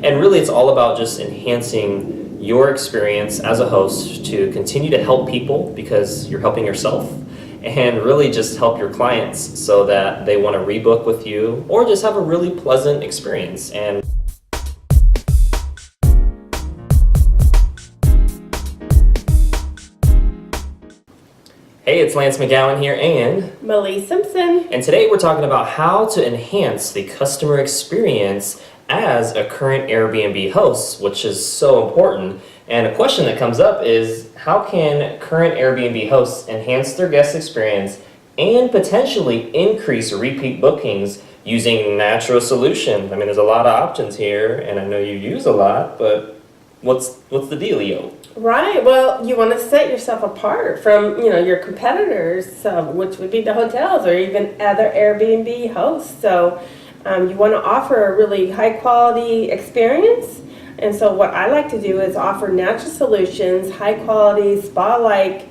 And really it's all about just enhancing your experience as a host to continue to help people because you're helping yourself, and really just help your clients so that they want to rebook with you or just have a really pleasant experience. And hey, it's Lance McGowan here and Melise Simpson. And today we're talking about how to enhance the customer experience as a current Airbnb host, which is so important. And a question that comes up is, how can current Airbnb hosts enhance their guest experience and potentially increase repeat bookings using natural solutions? I mean, there's a lot of options here, and I know you use a lot, but what's the dealio? Right. Well, you want to set yourself apart from, your competitors, which would be the hotels or even other Airbnb hosts. So you want to offer a really high quality experience. And so what I like to do is offer natural solutions, high quality spa-like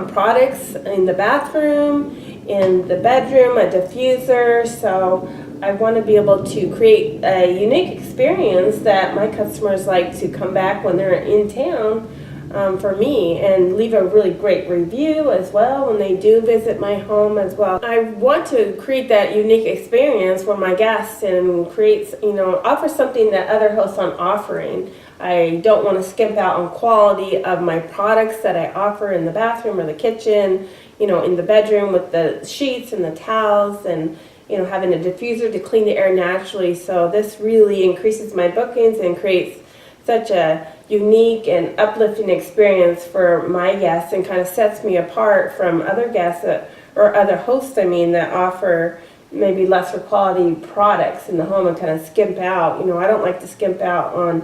products in the bathroom, in the bedroom, a diffuser. So I want to be able to create a unique experience that my customers like to come back when they're in town for me, and leave a really great review as well when they do visit my home as well. I want to create that unique experience for my guests and offer something that other hosts aren't offering. I don't want to skimp out on quality of my products that I offer in the bathroom or the kitchen, in the bedroom with the sheets and the towels, and having a diffuser to clean the air naturally. So this really increases my bookings and creates such a unique and uplifting experience for my guests, and kind of sets me apart from other guests or other hosts, that offer maybe lesser quality products in the home and kind of skimp out. I don't like to skimp out on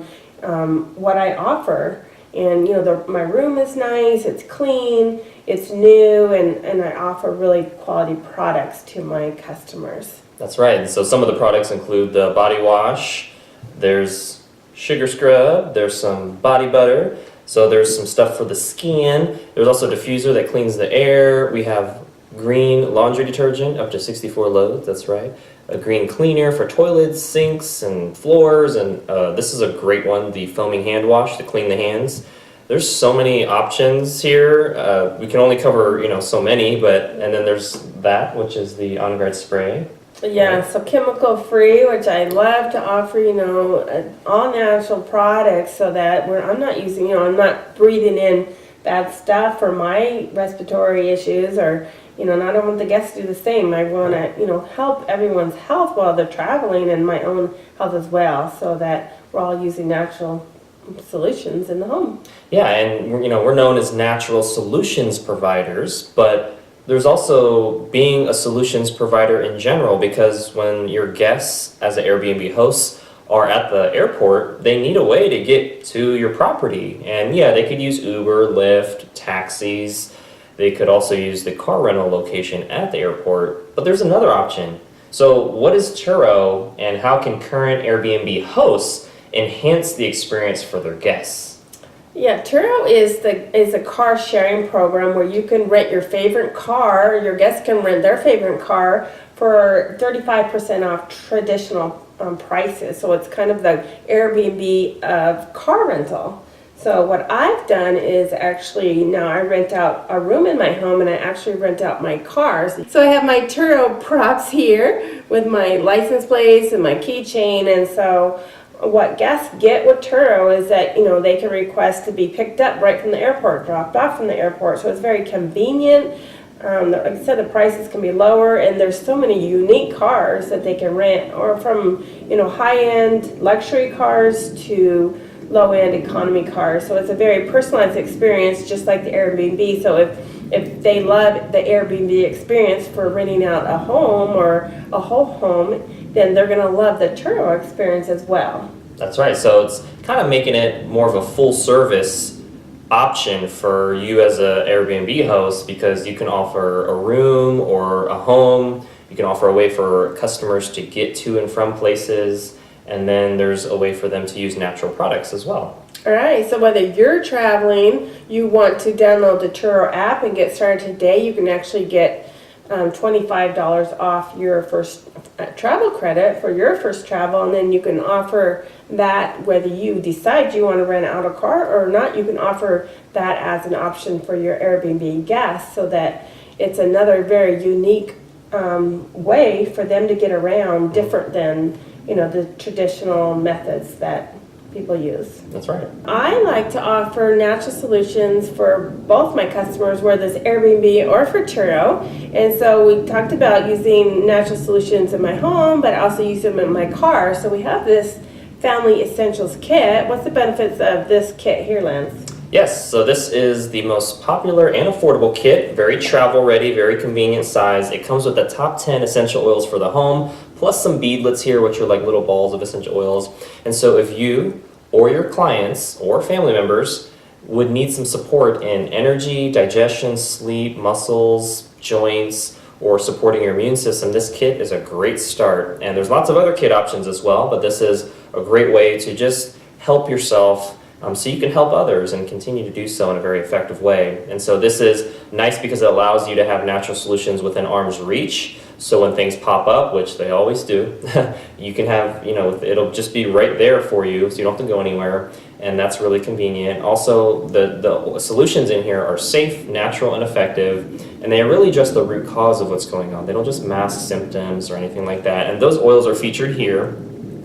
what I offer. And my room is nice, it's clean, it's new, and I offer really quality products to my customers. That's right. So some of the products include the body wash, there's sugar scrub, there's some body butter, so there's some stuff for the skin. There's also a diffuser that cleans the air. We have green laundry detergent, up to 64 loads, that's right. A green cleaner for toilets, sinks, and floors, and this is a great one, the foaming hand wash to clean the hands. There's so many options here. We can only cover, so many, and then there's that, which is the On Guard spray. Yeah, so chemical free, which I love to offer, all natural products, so that I'm not using, I'm not breathing in bad stuff for my respiratory issues, or, and I don't want the guests to do the same. I want to, help everyone's health while they're traveling, and my own health as well, so that we're all using natural solutions in the home. Yeah, and we're known as natural solutions providers, but there's also being a solutions provider in general, because when your guests as an Airbnb host are at the airport, they need a way to get to your property. And yeah, they could use Uber, Lyft, taxis. They could also use the car rental location at the airport. But there's another option. So what is Turo, and how can current Airbnb hosts enhance the experience for their guests? Yeah, Turo is a car sharing program where you can rent your favorite car. Your guests can rent their favorite car for 35% off traditional prices. So it's kind of the Airbnb of car rental. So what I've done is actually now I rent out a room in my home, and I actually rent out my cars. So I have my Turo props here with my license plates and my keychain, and so what guests get with Turo is that, they can request to be picked up right from the airport, dropped off from the airport. So it's very convenient. Like I said, the prices can be lower, and there's so many unique cars that they can rent, or from, high-end luxury cars to low-end economy cars. So it's a very personalized experience, just like the Airbnb. So if they love the Airbnb experience for renting out a home or a whole home, then they're going to love the Turo experience as well. That's right. So it's kind of making it more of a full service option for you as an Airbnb host, because you can offer a room or a home. You can offer a way for customers to get to and from places, and then there's a way for them to use natural products as well. All right, so whether you're traveling, you want to download the Turo app and get started today, you can actually get $25 off your first travel credit for your first travel, and then you can offer that whether you decide you want to rent out a car or not. You can offer that as an option for your Airbnb guests, so that it's another very unique way for them to get around, different than the traditional methods that people use. That's right. I like to offer natural solutions for both my customers, whether it's Airbnb or for Turo. And so we talked about using natural solutions in my home, but also use them in my car. So we have this Family Essentials kit. What's the benefits of this kit here, Lance? Yes, so this is the most popular and affordable kit, very travel ready, very convenient size. It comes with the top 10 essential oils for the home, plus some beadlets here, which are like little balls of essential oils. And so if you or your clients or family members would need some support in energy, digestion, sleep, muscles, joints, or supporting your immune system, this kit is a great start. And there's lots of other kit options as well, but this is a great way to just help yourself so you can help others and continue to do so in a very effective way. And so this is nice because it allows you to have natural solutions within arm's reach. So when things pop up, which they always do, you can have, it'll just be right there for you, so you don't have to go anywhere. And that's really convenient. Also, the solutions in here are safe, natural, and effective. And they really address the root cause of what's going on. They don't just mask symptoms or anything like that. And those oils are featured here.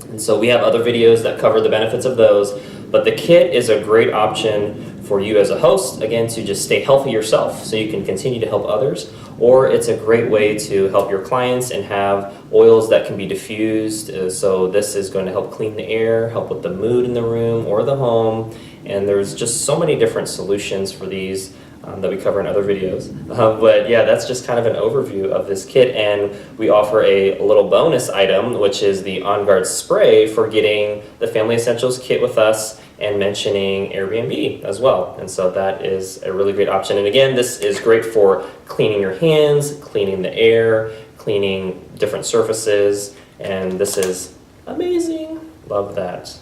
And so we have other videos that cover the benefits of those. But the kit is a great option for you as a host, again, to just stay healthy yourself so you can continue to help others. Or it's a great way to help your clients and have oils that can be diffused. So this is going to help clean the air, help with the mood in the room or the home. And there's just so many different solutions for these that we cover in other videos. But yeah, that's just kind of an overview of this kit. And we offer a little bonus item, which is the On Guard spray for getting the Family Essentials kit with us and mentioning Airbnb as well. And so that is a really great option. And again, this is great for cleaning your hands, cleaning the air, cleaning different surfaces. And this is amazing. Love that.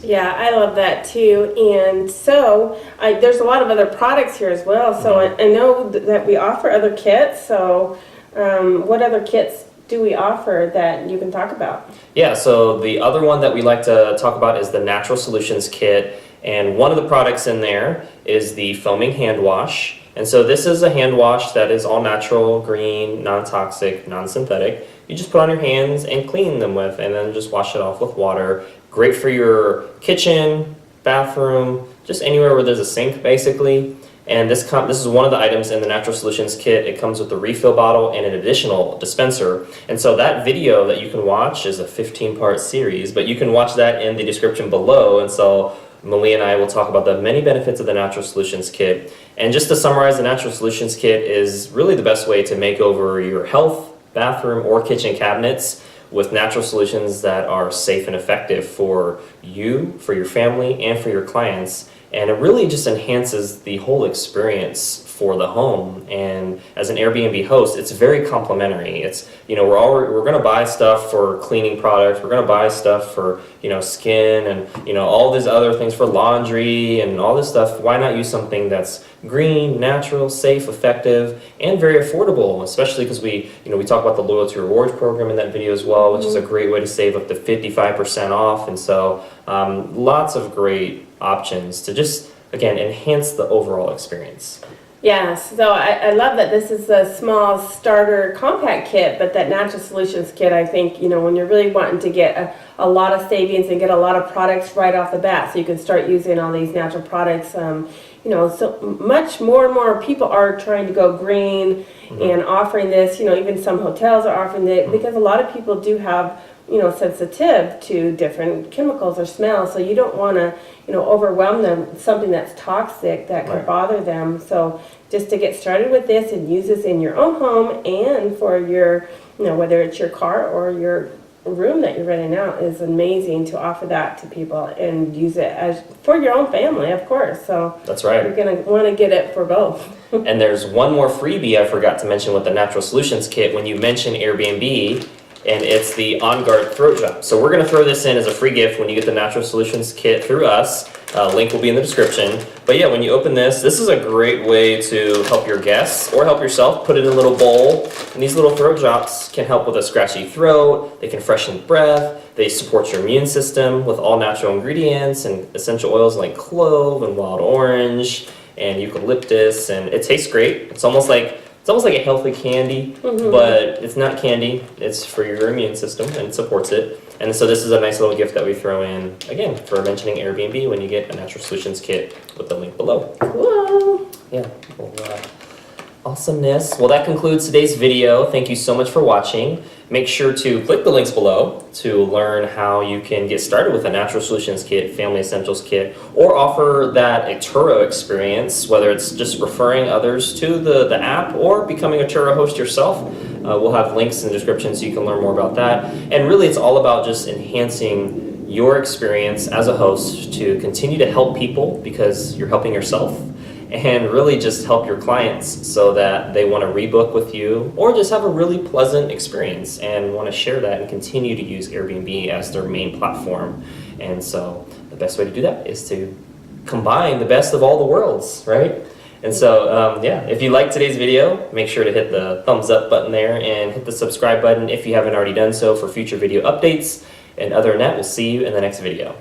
Yeah, I love that too. And so there's a lot of other products here as well. So I know that we offer other kits. So what other kits do we offer that you can talk about? Yeah, so the other one that we like to talk about is the Natural Solutions Kit. And one of the products in there is the foaming hand wash. And so this is a hand wash that is all natural, green, non-toxic, non-synthetic. You just put on your hands and clean them with, and then just wash it off with water. Great for your kitchen, bathroom, just anywhere where there's a sink, basically. And this is one of the items in the Natural Solutions Kit. It comes with a refill bottle and an additional dispenser. And so that video that you can watch is a 15-part series, but you can watch that in the description below. And so Malia and I will talk about the many benefits of the Natural Solutions Kit. And just to summarize, the Natural Solutions Kit is really the best way to make over your health, bathroom, or kitchen cabinets with natural solutions that are safe and effective for you, for your family, and for your clients. And it really just enhances the whole experience for the home. And as an Airbnb host, it's very complimentary. It's, we're going to buy stuff for cleaning products. We're going to buy stuff for, skin and, all these other things for laundry and all this stuff. Why not use something that's green, natural, safe, effective, and very affordable, especially because we talk about the loyalty rewards program in that video as well, which is a great way to save up to 55% off. And so lots of great options to just, again, enhance the overall experience. Yes, so I love that this is a small starter compact kit, but that Natural Solutions kit, I think, when you're really wanting to get a lot of savings and get a lot of products right off the bat, so you can start using all these natural products. So much more and more people are trying to go green and offering this. Even some hotels are offering it because a lot of people do have sensitive to different chemicals or smells, so you don't want to overwhelm them with something that's toxic that could bother them. So just to get started with this and use this in your own home and for your whether it's your car or your room that you're renting out, is amazing to offer that to people and use it as for your own family, of course. So that's right. You're going to want to get it for both. And there's one more freebie I forgot to mention with the Natural Solutions Kit. When you mention Airbnb, and it's the On Guard throat drop. So we're gonna throw this in as a free gift when you get the Natural Solutions kit through us. Link will be in the description. But yeah, when you open this is a great way to help your guests or help yourself. Put it in a little bowl, and these little throat drops can help with a scratchy throat. They can freshen the breath. They support your immune system with all natural ingredients and essential oils like clove and wild orange and eucalyptus, and it tastes great. It's almost like a healthy candy, but it's not candy. It's for your immune system and it supports it. And so this is a nice little gift that we throw in, again, for mentioning Airbnb when you get a Natural Solutions kit with the link below. Whoa. Yeah. Well, awesomeness. Well, that concludes today's video. Thank you so much for watching. Make sure to click the links below to learn how you can get started with a Natural Solutions kit, Family Essentials kit, or offer that a Turo experience, whether it's just referring others to the app or becoming a Turo host yourself. We'll have links in the description so you can learn more about that. And really, it's all about just enhancing your experience as a host to continue to help people because you're helping yourself, and really just help your clients so that they want to rebook with you or just have a really pleasant experience and want to share that and continue to use Airbnb as their main platform. And so the best way to do that is to combine the best of all the worlds, right? And so, yeah, if you liked today's video, make sure to hit the thumbs up button there and hit the subscribe button if you haven't already done so for future video updates. And other than that, we'll see you in the next video.